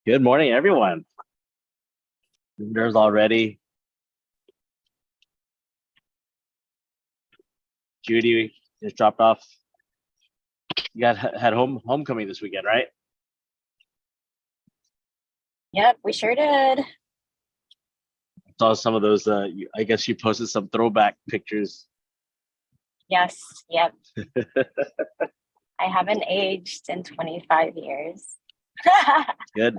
Good morning, everyone. There's already Judy just dropped off. You got had homecoming this weekend, right? Yep, we sure did. Saw some of those. I guess you posted some throwback pictures. Yes, yep. I haven't aged in 25 years. Good.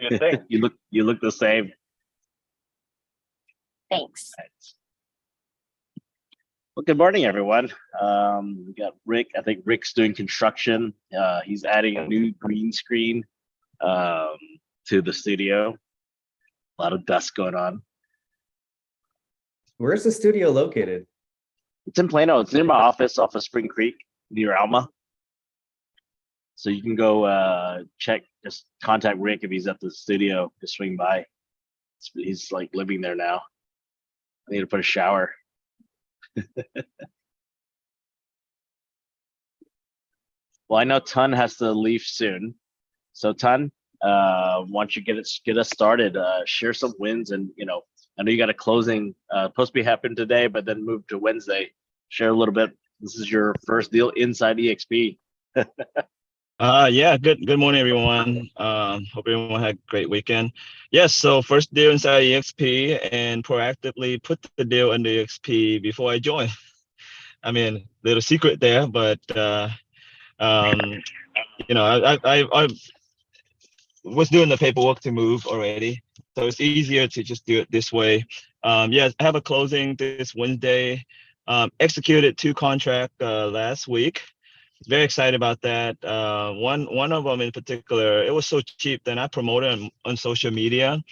You think? You look the same. Thanks. Well, good morning, everyone. We got Rick. I think Rick's doing construction. He's adding a new green screen to the studio. A lot of dust going on. Where's the studio located? It's in Plano. It's near my office off of Spring Creek, near Alma. So you can go check, just contact Rick if he's at the studio to swing by. He's like living there now. I need to put a shower. Well, I know Ton has to leave soon. So Ton, why don't you get us started? Share some wins, and I know you got a closing supposed to be happening today, but then move to Wednesday. Share a little bit. This is your first deal inside EXP. Yeah, good morning, everyone. Hope everyone had a great weekend. Yes, so first deal inside EXP, and proactively put the deal under EXP before I joined. I mean, little secret there, but I was doing the paperwork to move already, so it's easier to just do it this way. Yes, I have a closing this Wednesday. Executed 2 contracts last week. Very excited about that. One of them in particular, it was so cheap, then I promoted on social media,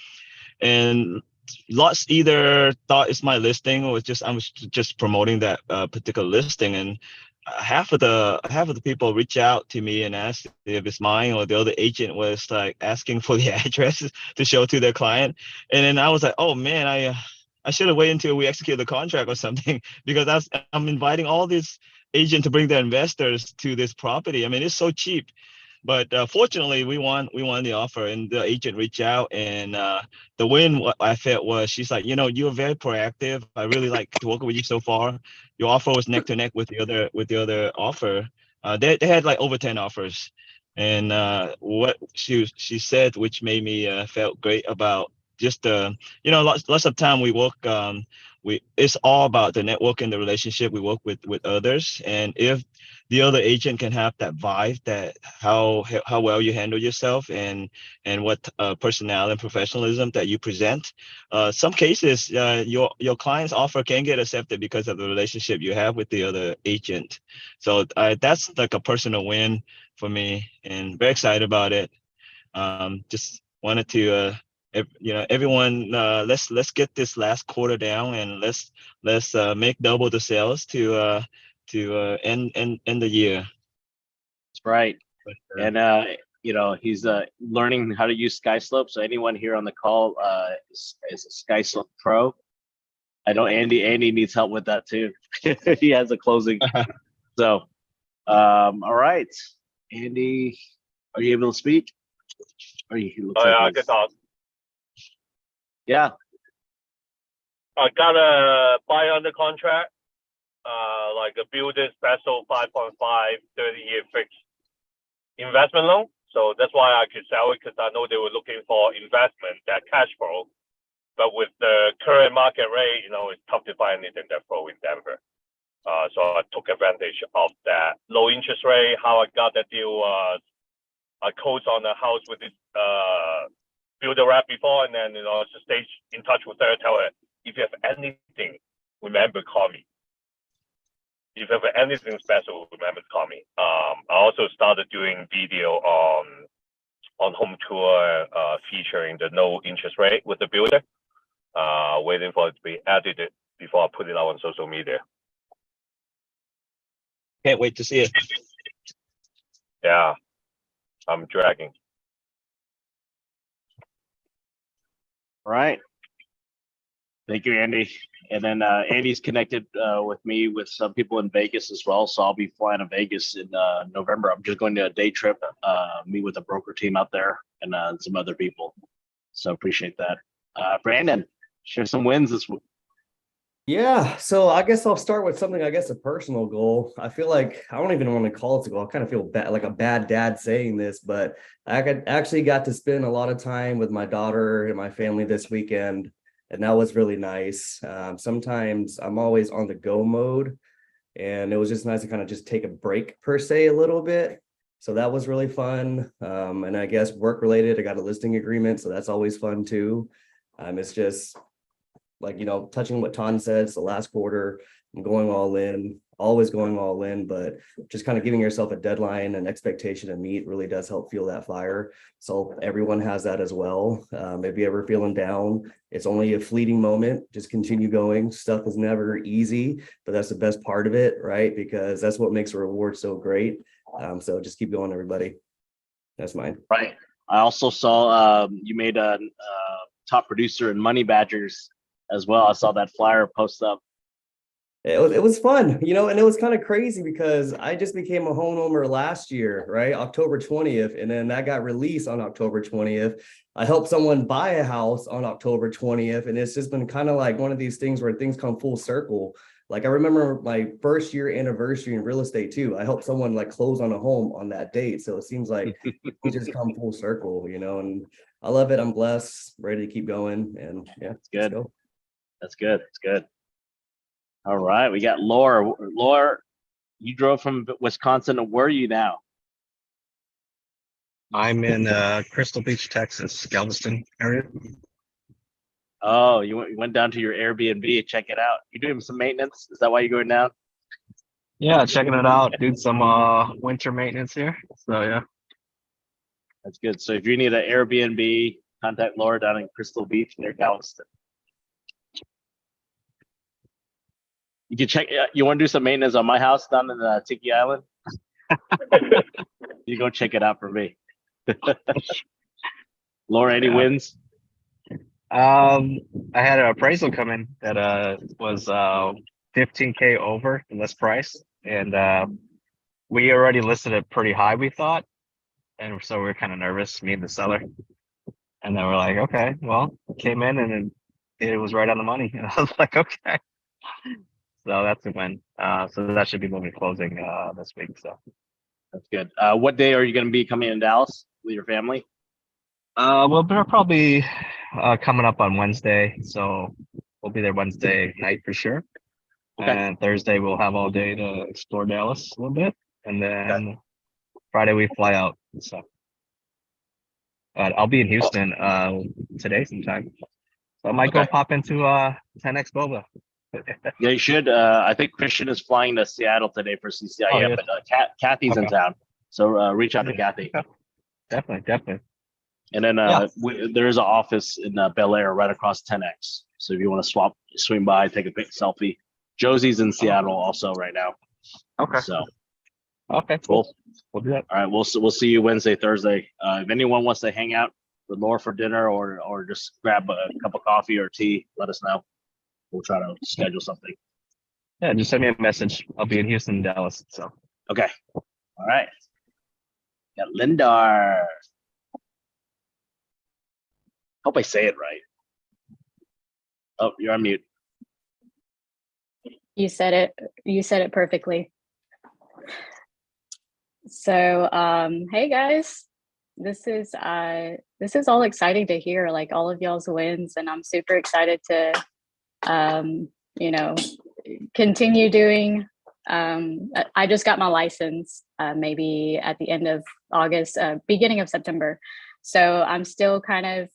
and lots either thought it's my listing or I was just promoting that particular listing, and half of the people reach out to me and ask if it's mine, or the other agent was like asking for the address to show to their client, and then I was like, oh man, I should have waited until we execute the contract or something, because I'm inviting all these agent to bring their investors to this property. I mean, it's so cheap, but fortunately we won the offer, and the agent reached out, and the win what I felt was, she's like, you're very proactive. I really like to work with you so far. Your offer was neck to neck with the other offer. They had like over 10 offers, and what she said, which made me felt great about just lots of time we work, it's all about the network and the relationship we work with others. And if the other agent can have that vibe, that how well you handle yourself, and what personality and professionalism that you present, some cases your client's offer can get accepted because of the relationship you have with the other agent. So that's like a personal win for me, and very excited about it. Just wanted to everyone, let's get this last quarter down, and let's make double the sales to end the year. That's right. And he's learning how to use SkySlope. So anyone here on the call is a SkySlope pro. I know Andy needs help with that too. He has a closing. So all right, Andy, are you able to speak? I can talk. Yeah. I got a buy under contract, like a builder special 5.5 30-year fixed investment loan. So that's why I could sell it, because I know they were looking for investment, that cash flow. But with the current market rate, it's tough to find anything that flow in Denver. So I took advantage of that low interest rate. How I got that deal was, I closed on a house with this builder rep before, and then just stay in touch with her, tell her, if you have anything, remember, call me. If you have anything special, remember to call me. I also started doing video on home tour, featuring the no interest rate with the builder, waiting for it to be added before I put it out on social media. Can't wait to see it. Yeah, I'm dragging. All right. Thank you, Andy. And then Andy's connected with me with some people in Vegas as well. So I'll be flying to Vegas in November. I'm just going to a day trip, meet with a broker team out there, and some other people. So appreciate that. Brandon, share some wins this week. Yeah, so I guess I'll start with something, I guess, a personal goal. I feel like I don't even want to call it a goal. I kind of feel bad, like a bad dad saying this, but actually got to spend a lot of time with my daughter and my family this weekend, and that was really nice. Sometimes I'm always on the go mode, and it was just nice to kind of just take a break per se a little bit. So that was really fun. And I guess work related, I got a listing agreement, so that's always fun too. It's just like, touching what Ton says, the last quarter, I'm going all in, always going all in, but just kind of giving yourself a deadline and expectation to meet really does help fuel that fire. So everyone has that as well. If you're ever feeling down, it's only a fleeting moment. Just continue going. Stuff is never easy, but that's the best part of it, right? Because that's what makes a reward so great. So just keep going, everybody. That's mine. Right. I also saw you made a top producer in Money Badgers as well. I saw that flyer post up. It was fun, and it was kind of crazy because I just became a homeowner last year, right? October 20th. And then that got released on October 20th. I helped someone buy a house on October 20th. And it's just been kind of like one of these things where things come full circle. Like I remember my first year anniversary in real estate too. I helped someone like close on a home on that date. So it seems like we just come full circle, and I love it. I'm blessed, ready to keep going. And yeah, It's good. let's go. That's good. It's good. All right. We got Laura. Laura, you drove from Wisconsin. Where are you now? I'm in Crystal Beach, Texas, Galveston area. Oh, you went down to your Airbnb. Check it out. You doing some maintenance? Is that why you're going down? Yeah, checking it out. Doing some winter maintenance here. So yeah. That's good. So if you need an Airbnb, contact Laura down in Crystal Beach near Galveston. You can check. You want to do some maintenance on my house down in Tiki Island? You go check it out for me. Laura, any wins? I had an appraisal come in that was $15K over the list price, and we already listed it pretty high, we thought, and so we were kind of nervous, me and the seller, and then we're like, okay, well, came in and it was right on the money, and I was like, okay, so that's a win. So that should be moving closing this week. So That's good. What day are you going to be coming in Dallas with your family? well, we're probably coming up on Wednesday, so we'll be there Wednesday night for sure. Okay. And Thursday we'll have all day to explore Dallas a little bit, and then Friday we fly out. So I'll be in Houston today sometime, so I might go pop into 10X Boba. Yeah, you should. I think Christian is flying to Seattle today for CCIM, Oh, yeah. but Kathy's in town, so reach out to Kathy. Definitely. And then there is an office in Bel Air right across 10X. So if you want to swing by, take a big selfie. Josie's in Seattle also right now. Okay. So Okay. cool. We'll do that. All right, we'll see you Wednesday, Thursday. If anyone wants to hang out with Laura for dinner or just grab a cup of coffee or tea, let us know. We'll try to schedule something. Yeah, just send me a message. I'll be in Houston, Dallas. So Okay. All right. Got Lindar. Hope I say it right. Oh, you're on mute. You said it perfectly. So hey guys, this is all exciting to hear, like all of y'all's wins, and I'm super excited to continue doing. I just got my license maybe at the end of August, beginning of September, so I'm still kind of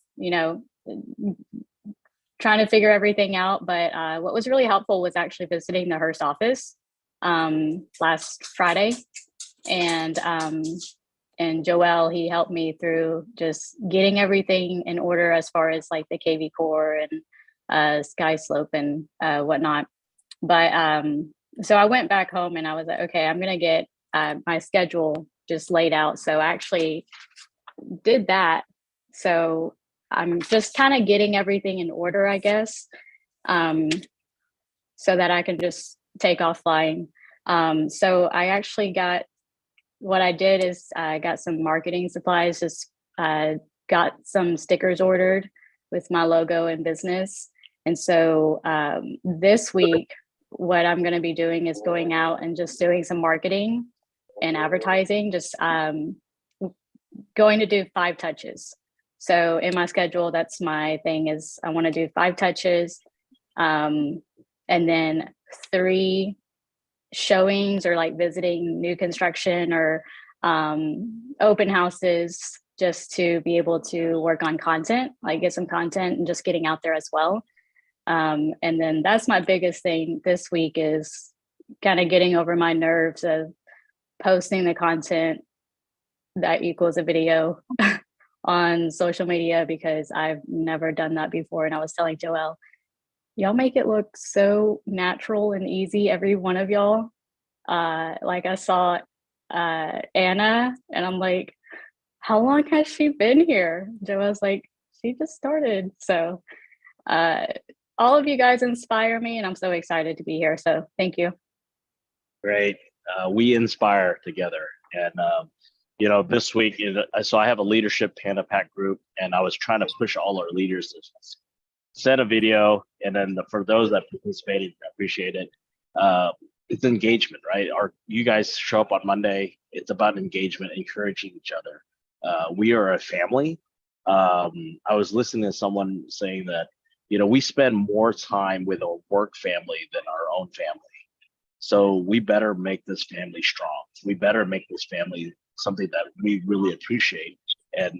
trying to figure everything out. But what was really helpful was actually visiting the Hearst office last Friday, and Joel, he helped me through just getting everything in order as far as like the KV core and Sky Slope and whatnot. But so I went back home and I was like, okay, I'm gonna get my schedule just laid out. So I actually did that. So I'm just kind of getting everything in order, I guess, so that I can just take off flying. So I actually what I did is I got some marketing supplies, just got some stickers ordered with my logo and business. And so this week, what I'm going to be doing is going out and just doing some marketing and advertising, just going to do 5 touches. So in my schedule, that's my thing, is I want to do 5 touches, and then 3 showings, or like visiting new construction or open houses, just to be able to work on content, like get some content and just getting out there as well. And then that's my biggest thing this week, is kind of getting over my nerves of posting the content that equals a video on social media, because I've never done that before. And I was telling Joelle, y'all make it look so natural and easy, every one of y'all. Like I saw Anna, and I'm like, how long has she been here? Joelle's like, she just started. So all of you guys inspire me, and I'm so excited to be here. So thank you. Great. We inspire together. And, you know, this week, so I have a leadership Panda Pack group, and I was trying to push all our leaders to send a video. And then for those that participated, I appreciate it. It's engagement, right? You guys show up on Monday. It's about engagement, encouraging each other. We are a family. I was listening to someone saying that, you know, we spend more time with our work family than our own family. So we better make this family strong. We better make this family something that we really appreciate, and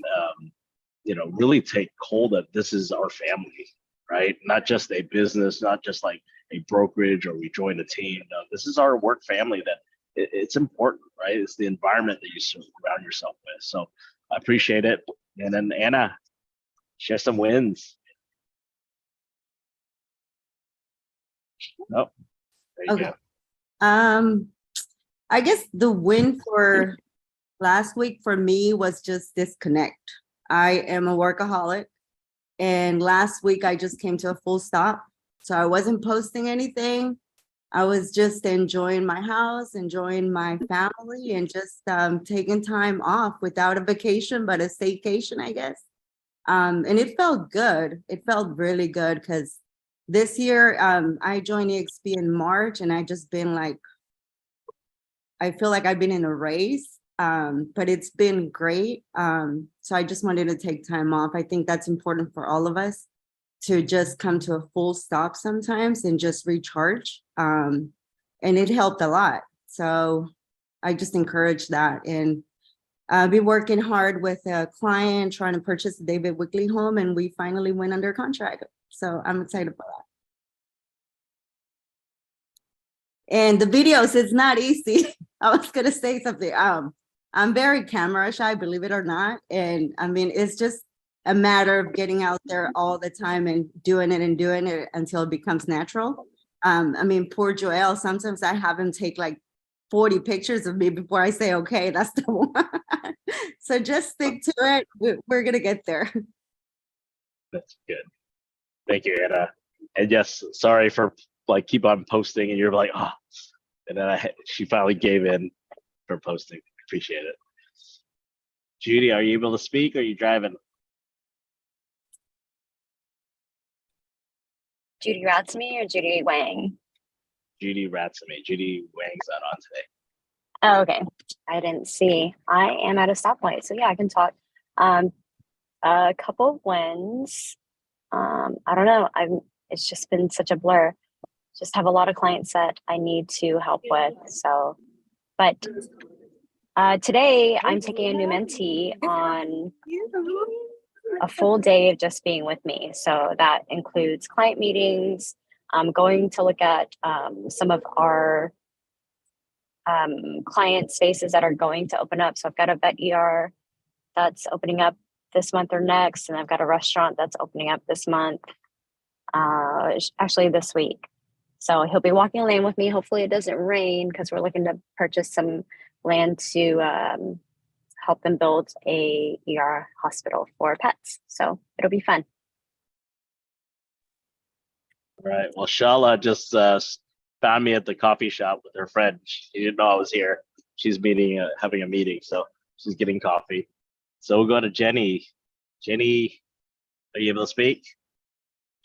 you know, really take hold that this is our family, right? Not just a business, not just like a brokerage or we joined a team. No, this is our work family. That it's important, right? It's the environment that you surround yourself with. So I appreciate it. And then Anna, share some wins. Oh, there you Okay. go. I guess the win for last week for me was just disconnect. I am a workaholic, and last week I just came to a full stop. So I wasn't posting anything. I was just enjoying my house, enjoying my family, and just taking time off without a vacation, but a staycation, I guess. And it felt good. It felt really good, because this year I joined EXP in March, and I just been like, I feel like I've been in a race, but it's been great. So I just wanted to take time off. I think that's important for all of us, to just come to a full stop sometimes and just recharge. And it helped a lot. So I just encourage that. And I've been working hard with a client trying to purchase a David Wickley home, and we finally went under contract. So I'm excited about that. And the videos, it's not easy. I was gonna say something. I'm very camera shy, believe it or not. And I mean, it's just a matter of getting out there all the time and doing it until it becomes natural. I mean, poor Joelle, sometimes I have him take like 40 pictures of me before I say, okay, that's the one. So just stick to it. We're gonna get there. That's good. Thank you, Anna. And yes, sorry for like keep on posting, and you're like, oh, and then she finally gave in for posting. Appreciate it. Judy, are you able to speak? Or are you driving? Judy Ratsamy or Judy Wang? Judy Ratsamy. Judy Wang's not on today. Oh, okay. I didn't see. I am at a stoplight, so yeah, I can talk. A couple of wins. I don't know. It's just been such a blur. Just have a lot of clients that I need to help with. So, but today I'm taking a new mentee on a full day of just being with me. So that includes client meetings. I'm going to look at some of our client spaces that are going to open up. So I've got a vet ER that's opening up this month or next, and I've got a restaurant that's opening up this month, actually this week. So he'll be walking land with me. Hopefully it doesn't rain, because we're looking to purchase some land to help them build a ER hospital for pets. So it'll be fun. Right. Well, Shala just found me at the coffee shop with her friend. She didn't know I was here. She's having a meeting, so she's getting coffee. So we'll go to Jenny. Jenny, are you able to speak?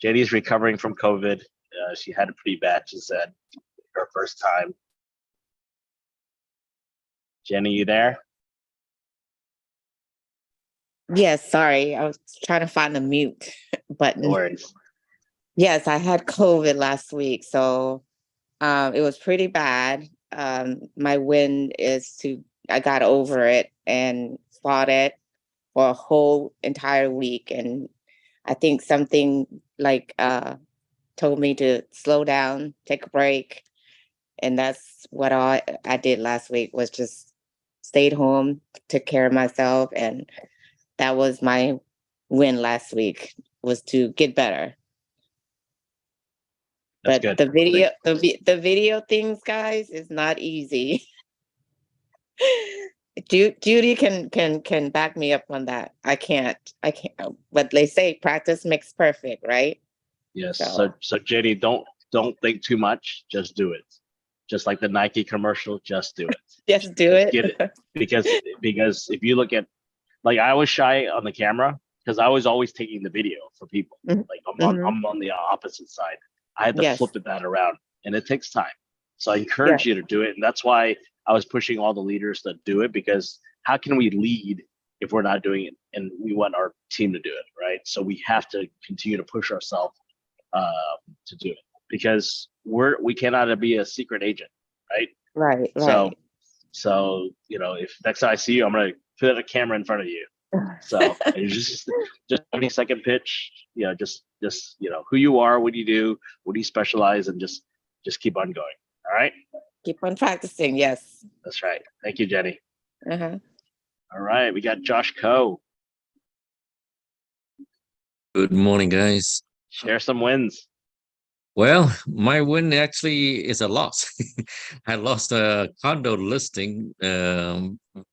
Jenny's recovering from COVID. She had it pretty bad, she said, her first time. Jenny, you there? Yes, sorry. I was trying to find the mute No button. worries. Yes, I had COVID last week, so it was pretty bad. My win is I got over it and fought it for a whole entire week. And I think something like told me to slow down, take a break. And that's what I did last week, was just stayed home, took care of myself, and that was my win last week, was to get better. That's But good. the video things, guys, is not easy. Judy can back me up on that. I can't. But they say practice makes perfect, right? Yes. So- So Jenny, don't think too much. Just do it. Just like the Nike commercial, just do it. Just do it. Get it. Because if you look at, like, I was shy on the camera because I was always taking the video for people. Mhm. Like I'm on the opposite side. I had to Yes. flip that around, and it takes time. So I encourage you to do it, and that's why I was pushing all the leaders to do it, because how can we lead if we're not doing it? And we want our team to do it, right? So we have to continue to push ourselves to do it, because we cannot be a secret agent, right? Right. So if next time I see you, I'm gonna put a camera in front of you. So it's just 20-second pitch, just who you are, what do you do, what do you specialize, and just keep on going. All right. Keep on practicing. Yes. That's right. Thank you, Jenny. Uh-huh. All right, we got Josh Coe. Good morning, guys. Share some wins. Well, my win actually is a loss. I lost a condo listing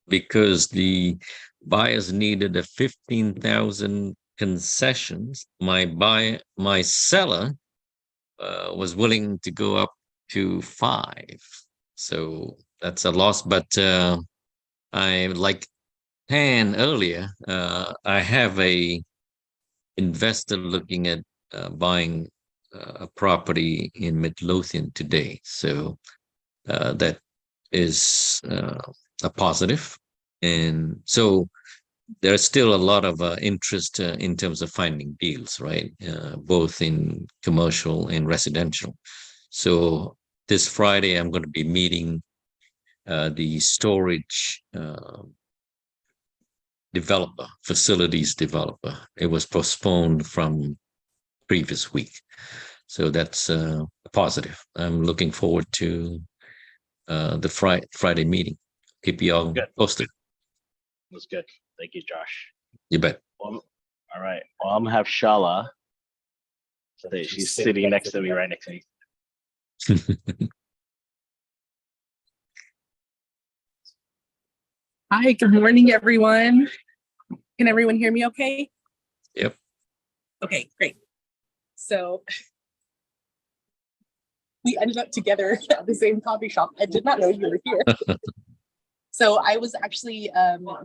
because the buyers needed a 15,000 concessions. My seller was willing to go up to 5, so that's a loss. But I, like Tan earlier, I have a investor looking at buying a property in Midlothian today. So that is a positive. And so there's still a lot of interest in terms of finding deals, right? Both in commercial and residential. So this Friday, I'm going to be meeting the storage facilities developer. It was postponed from previous week. So that's a positive. I'm looking forward to the Friday meeting. Keep you all posted. That's good. Thank you, Josh. You bet. Well, all right. Well, I'm gonna have Shala. So she's sitting next to me, right next to me. Hi, good morning, everyone. Can everyone hear me okay? Yep. Okay, great. So we ended up together at the same coffee shop. I did not know you were here. So I was actually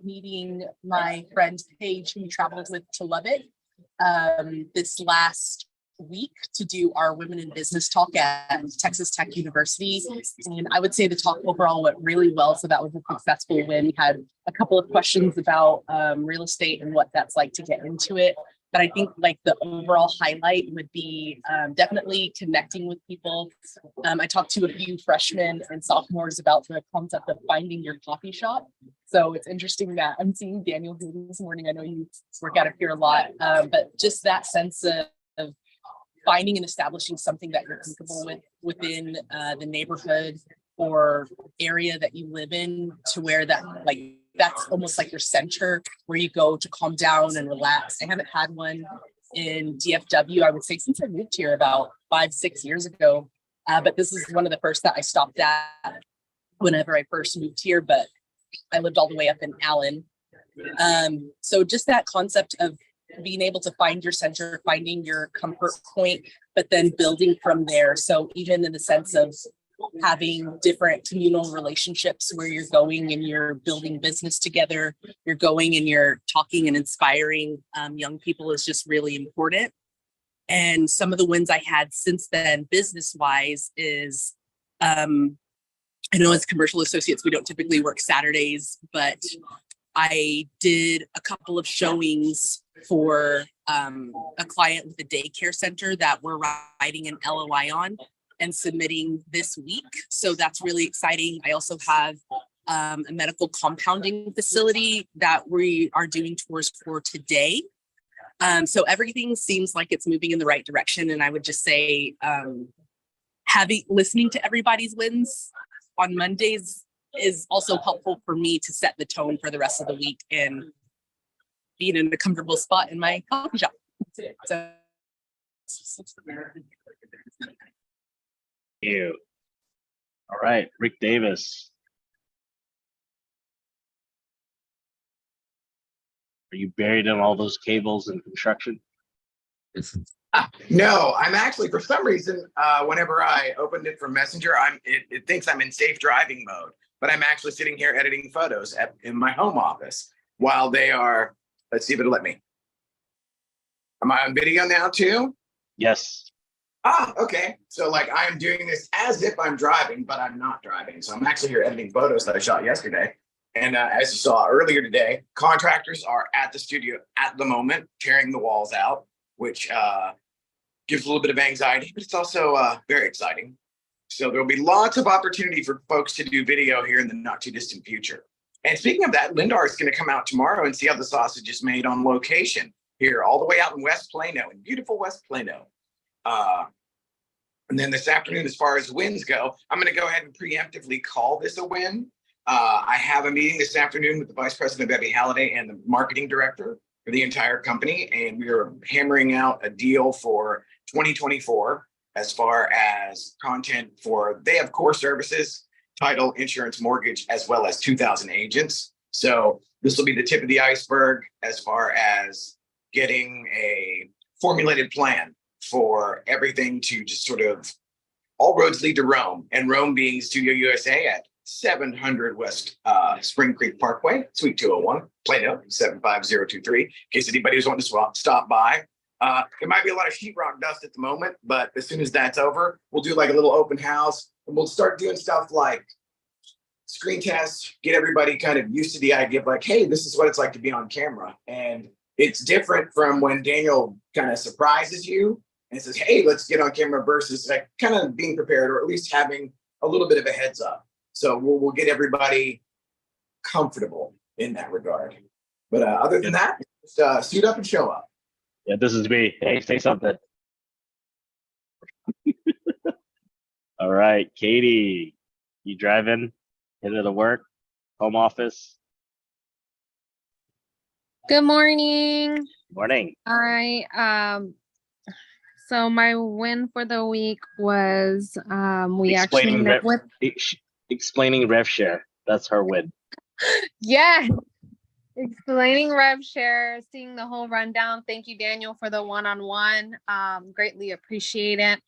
meeting my friend Paige, who traveled with to Lubbock this last week to do our Women in Business talk at Texas Tech University. And I would say the talk overall went really well. So that was a successful win. We had a couple of questions about real estate and what that's like to get into it. But I think like the overall highlight would be definitely connecting with people. I talked to a few freshmen and sophomores about the concept of finding your coffee shop. So it's interesting that I'm seeing Daniel here this morning. I know you work out of here a lot, but just that sense of finding and establishing something that you're comfortable with within the neighborhood or area that you live in, to where that that's almost like your center where you go to calm down and relax. I haven't had one in DFW, I would say, since I moved here about 5-6 years ago. But this is one of the first that I stopped at whenever I first moved here, but I lived all the way up in Allen. So just that concept of being able to find your center, finding your comfort point, but then building from there. So even in the sense of having different communal relationships where you're going and you're building business together, you're going and you're talking and inspiring young people is just really important. And some of the wins I had since then, business wise, is I know as commercial associates, we don't typically work Saturdays, but I did a couple of showings for a client with a daycare center that we're writing an LOI on and submitting this week. So that's really exciting. I also have a medical compounding facility that we are doing tours for today. So everything seems like it's moving in the right direction. And I would just say listening to everybody's wins on Mondays is also helpful for me to set the tone for the rest of the week and being in a comfortable spot in my coffee shop. So You. All right, Rick Davis. Are you buried in all those cables and construction? No, I'm actually, for some reason, whenever I opened it from Messenger, it thinks I'm in safe driving mode, but I'm actually sitting here editing photos in my home office while they are, let's see if it'll let me. Am I on video now too? Yes. Ah, okay. So like I'm doing this as if I'm driving, but I'm not driving. So I'm actually here editing photos that I shot yesterday. And as you saw earlier today, contractors are at the studio at the moment, tearing the walls out, which gives a little bit of anxiety, but it's also very exciting. So there'll be lots of opportunity for folks to do video here in the not too distant future. And speaking of that, Lindar is going to come out tomorrow and see how the sausage is made on location here, all the way out in West Plano, in beautiful West Plano. And then this afternoon, as far as wins go, I'm going to go ahead and preemptively call this a win. I have a meeting this afternoon with the Vice President, Debbie Halliday, and the Marketing Director for the entire company, and we are hammering out a deal for 2024 as far as content for, they have core services, title, insurance, mortgage, as well as 2,000 agents. So this will be the tip of the iceberg as far as getting a formulated plan for everything to just sort of, all roads lead to Rome, and Rome being Studio USA at 700 West Spring Creek Parkway, Suite 201, Plano, 75023. In case anybody was wanting to stop by. There might be a lot of sheetrock dust at the moment, but as soon as that's over, we'll do like a little open house, and we'll start doing stuff like screen tests, get everybody kind of used to the idea of like, hey, this is what it's like to be on camera. And it's different from when Daniel kind of surprises you and says, hey, let's get on camera, versus like kind of being prepared, or at least having a little bit of a heads up. So we'll get everybody comfortable in that regard. But other than that, just suit up and show up. Yeah, this is me. Hey, say something. All right, Katie, you driving? Headed to work? Home office? Good morning. Morning. All right. So my win for the week was we actually met with Explaining rev share. That's her win. yeah. Explaining rev share, seeing the whole rundown. Thank you, Daniel, for the one-on-one. Greatly appreciate it.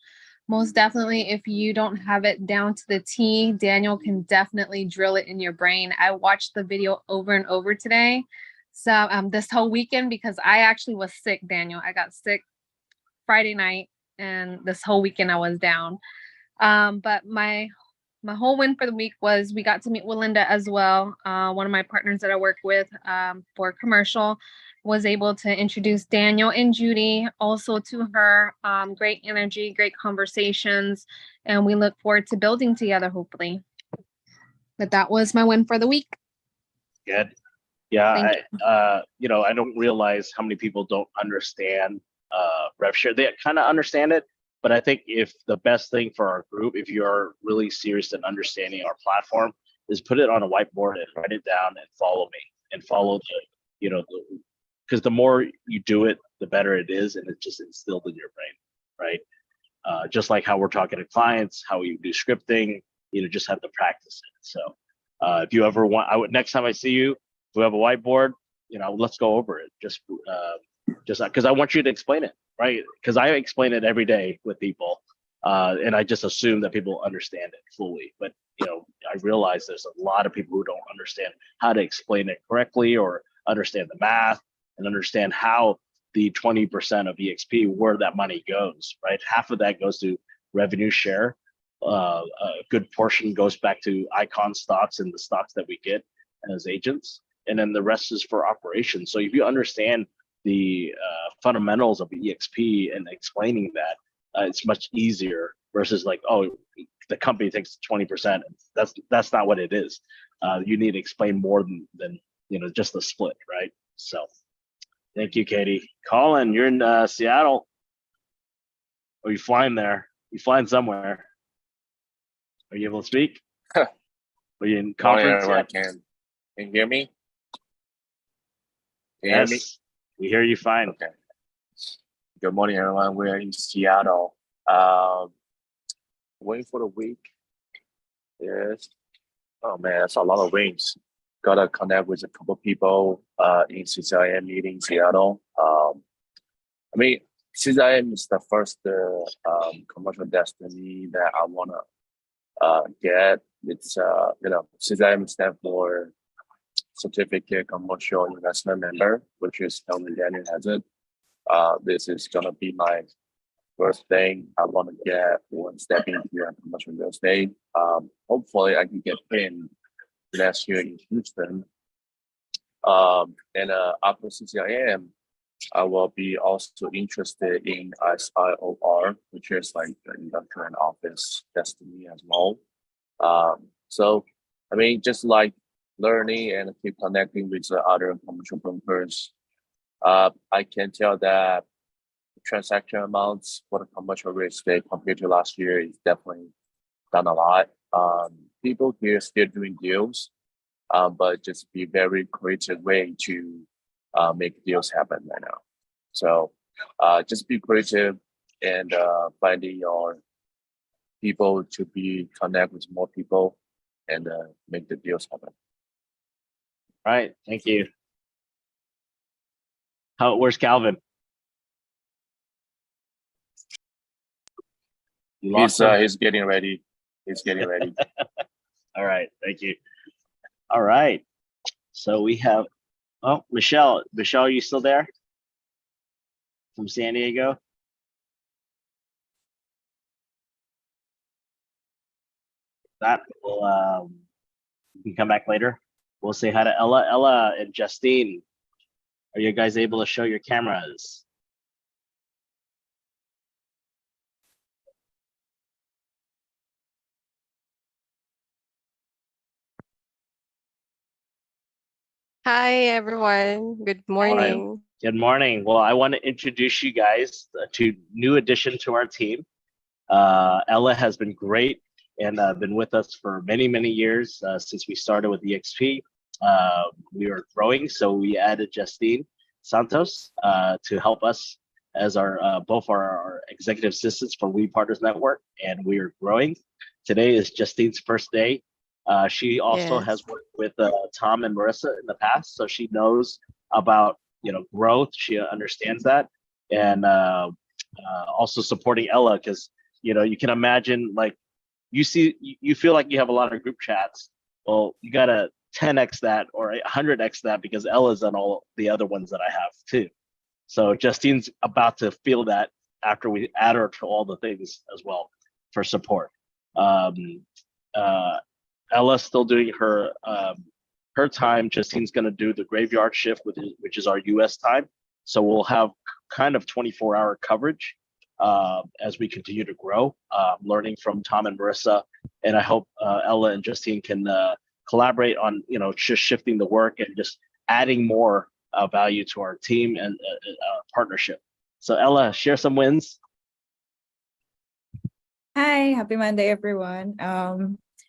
Most definitely, if you don't have it down to the T, Daniel can definitely drill it in your brain. I watched the video over and over today. So this whole weekend, because I actually was sick, Daniel. I got sick Friday night, and this whole weekend I was down. But my whole win for the week was we got to meet with Linda as well. One of my partners that I work with for commercial was able to introduce Daniel and Judy also to her. Great energy, great conversations, and we look forward to building together, hopefully. But that was my win for the week. Good. Yeah, I don't realize how many people don't understand rev share. They kind of understand it, but I think if the best thing for our group, if you're really serious in understanding our platform, is put it on a whiteboard and write it down and follow me and follow because the more you do it, the better it is, and it's just instilled in your brain, right? Just like how we're talking to clients, how we do scripting, just have to practice it. So if you ever want, next time I see you, if we have a whiteboard, let's go over it. Just because I want you to explain it, right? Because I explain it every day with people, And I just assume that people understand it fully. But I realize there's a lot of people who don't understand how to explain it correctly or understand the math and understand how the 20% of EXP, where that money goes, right? Half of that goes to revenue share. A good portion goes back to Icon stocks and the stocks that we get as agents. And then the rest is for operations. So if you understand the fundamentals of EXP and explaining that, it's much easier versus like, oh, the company takes 20%. That's not what it is. You need to explain more than just the split, right? So thank you, Katie. Colin, you're in Seattle. Are you flying there? You flying somewhere? Are you able to speak? Are you in conference? I can you hear me? Can you hear me? Yes, we hear you fine. Okay. Good morning, everyone. We're in Seattle. Waiting for the week. Yes. Oh man, that's a lot of wings. Gotta connect with a couple people in CCIM meeting in Seattle. I mean, CCIM is the first commercial destiny that I wanna get. It's CCIM stands for Certificate Commercial Investment Member, which is only Daniel has it. This is gonna be my first thing I want to get when stepping into commercial real estate. Hopefully, I can get in next year in Houston. And after CCIM, I will be also interested in SIOR, which is like the industrial and office destiny as well. So, I mean, just like learning and keep connecting with the other commercial brokers, I can tell that transaction amounts for the commercial real estate compared to last year is definitely done a lot. People here still doing deals, but just be very creative way to make deals happen right now. So just be creative and finding your people to be connect with more people and make the deals happen. Right. Thank you. Where's Calvin? He's getting ready. He's getting ready. All right. Thank you. All right. So we have, Michelle. Michelle, are you still there? From San Diego? That will, you can come back later. We'll say hi to Ella. Ella and Justine, are you guys able to show your cameras? Hi, everyone. Good morning. Good morning. Well, I want to introduce you guys to new addition to our team. Ella has been great and been with us for many, many years since we started with EXP. We are growing, so we added Justine Santos to help us as our both our executive assistants for We Partners Network, and we are growing. Today is Justine's first day. She also has worked with Tom and Marissa in the past, so she knows about growth. She understands that, and also supporting Ella because you can imagine like you feel like you have a lot of group chats. Well, you gotta 10x that or 100x that because Ella's on all the other ones that I have too. So Justine's about to feel that after we add her to all the things as well for support. Ella's still doing her time. Justine's going to do the graveyard shift, which is our US time. So we'll have kind of 24-hour coverage as we continue to grow, learning from Tom and Marissa. And I hope Ella and Justine can collaborate on, just shifting the work and just adding more value to our team and partnership. So Ella, share some wins. Hi, happy Monday, everyone.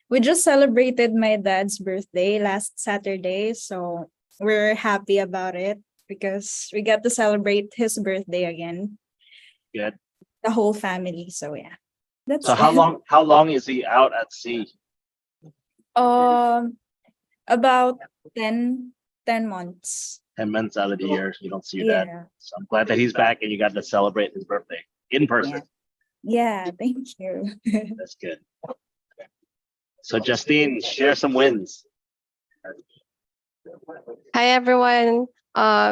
We just celebrated my dad's birthday last Saturday, so we're happy about it because we got to celebrate his birthday again. Good. The whole family, so yeah. That's so how long is he out at sea? About 10 months. 10 months out of the year, you don't see that. So I'm glad that he's back and you got to celebrate his birthday in person. Yeah, thank you. That's good. So Justine, share some wins. Hi everyone.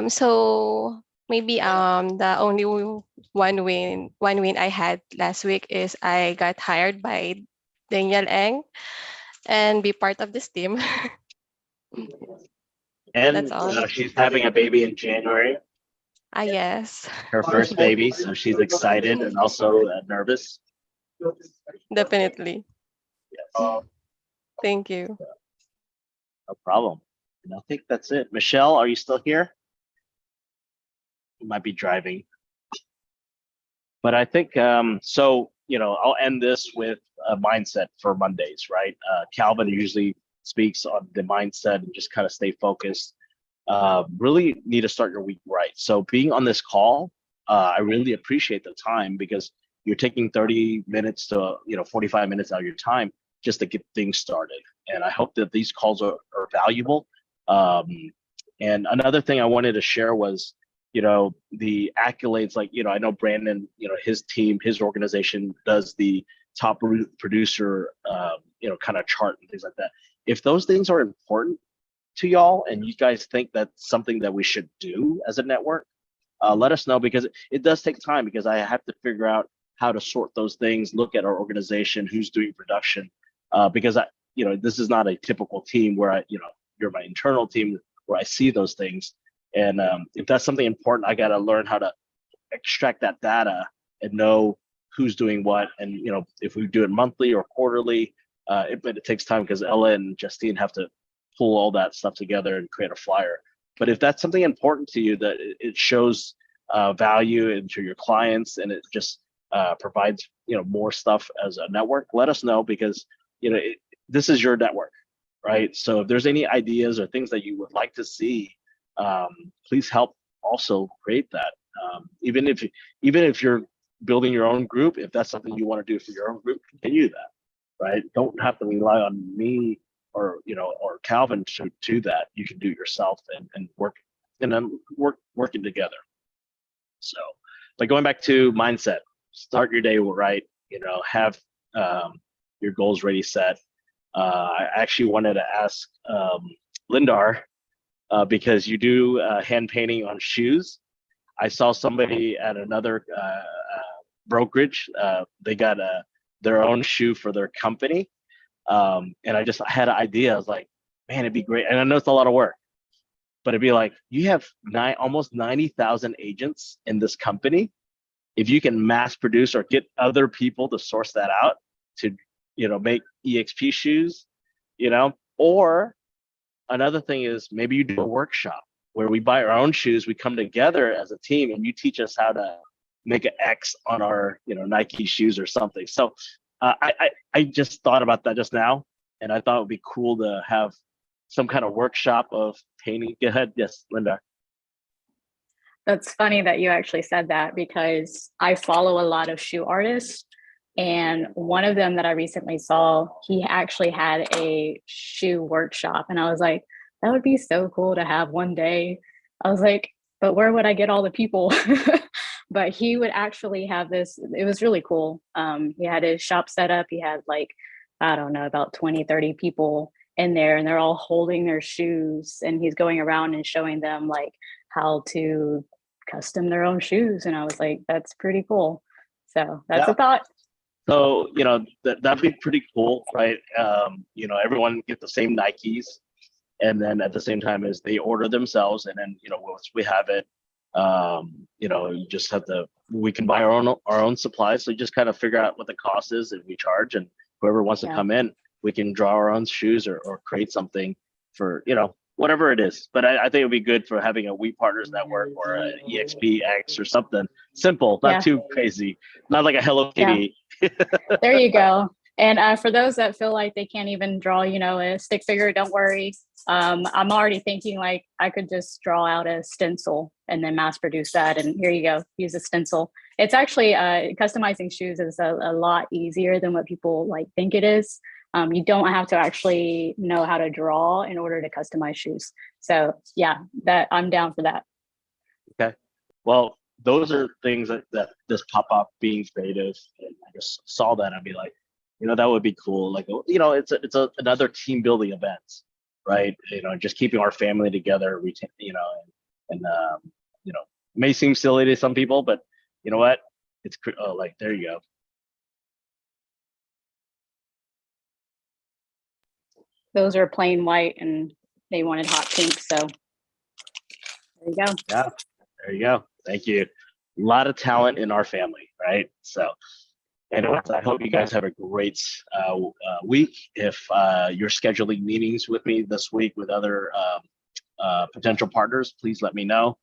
So maybe the only one win I had last week is I got hired by Daniel Eng and be part of this team. And That's all. she's having a baby in January, Yes, her first baby, so she's excited and also nervous. definitely. Yes, Thank you. no problem. And I think that's it. Michelle, are you still here? You might be driving. But I think so. I'll end this with a mindset for Mondays, right? Calvin usually speaks on the mindset and just kind of stay focused. Really need to start your week right. So being on this call, I really appreciate the time because you're taking 30 minutes to 45 minutes out of your time just to get things started. And I hope that these calls are valuable. And another thing I wanted to share was, the accolades, like, I know Brandon, his team, his organization does the top producer, kind of chart and things like that. If those things are important to y'all and you guys think that's something that we should do as a network, let us know, because it does take time, because I have to figure out how to sort those things, look at our organization, who's doing production, because this is not a typical team where you're my internal team where I see those things. And if that's something important, I got to learn how to extract that data and know who's doing what. And, if we do it monthly or quarterly, but it takes time because Ella and Justine have to pull all that stuff together and create a flyer. But if that's something important to you, that it shows value into your clients and it just provides, more stuff as a network, let us know, because, this is your network, right? So if there's any ideas or things that you would like to see, please help also create that. Even if you're building your own group, if that's something you want to do for your own group, continue that, right? Don't have to rely on me or Calvin to do that. You can do it yourself and work, and then working together. So, but going back to mindset, start your day right. Have your goals ready, set. I actually wanted to ask Lindar, because you do hand painting on shoes. I saw somebody at another brokerage. They got their own shoe for their company. And I just had an idea. I was like, man, it'd be great. And I know it's a lot of work, but it'd be like, you have almost 90,000 agents in this company. If you can mass produce or get other people to source that out to, make EXP shoes, or another thing is maybe you do a workshop where we buy our own shoes, we come together as a team and you teach us how to make an X on our, Nike shoes or something. So I just thought about that just now, and I thought it would be cool to have some kind of workshop of painting. Go ahead. Yes, Linda. That's funny that you actually said that, because I follow a lot of shoe artists, and one of them that I recently saw, he actually had a shoe workshop, and I was like, that would be so cool to have one day. I was like, but where would I get all the people? But he would actually have this, it was really cool. He had his shop set up. He had like, I don't know, about 20, 30 people in there, and they're all holding their shoes, and he's going around and showing them like how to custom their own shoes. And I was like, that's pretty cool. So that's a thought. So, that'd be pretty cool, right? Everyone get the same Nikes, and then at the same time as they order themselves, and then, once we have it, you just have we can buy our own supplies. So you just kind of figure out what the cost is and we charge, and whoever wants to come in, we can draw our own shoes or create something for, whatever it is. But I think it'd be good for having a We Partners network or an EXPX or something simple, not too crazy, not like a Hello Kitty. There you go. And for those that feel like they can't even draw, a stick figure, don't worry. I'm already thinking like I could just draw out a stencil and then mass produce that. And here you go, use a stencil. It's actually customizing shoes is a lot easier than what people like think it is. You don't have to actually know how to draw in order to customize shoes. So yeah, that I'm down for that. Okay. Well, those are things that just pop up being creative. And I just saw that. I'd be like, that would be cool. Like, it's another team building event, right? Just keeping our family together, and it may seem silly to some people, but you know what? It's like, there you go. Those are plain white and they wanted hot pink. So there you go. Yeah, there you go. Thank you. A lot of talent in our family, right? So anyways, I hope you guys have a great week. If you're scheduling meetings with me this week with other potential partners, please let me know.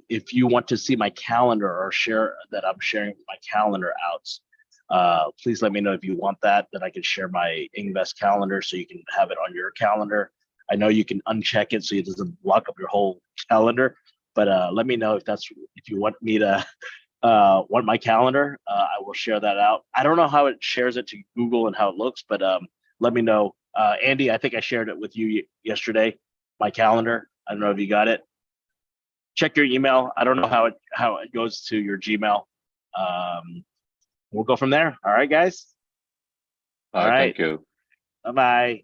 If you want to see my calendar or share that I'm sharing my calendar out, please let me know if you want that I can share my Invest calendar so you can have it on your calendar. I know you can uncheck it so it doesn't block up your whole calendar, but let me know if you want me to want my calendar. I will share that out. I don't know how it shares it to Google and how it looks, but let me know. Andy, I think I shared it with you yesterday, my calendar. I don't know if you got it. Check your email. I don't know how it goes to your Gmail. We'll go from there. All right, guys. All right, thank you. Bye-bye.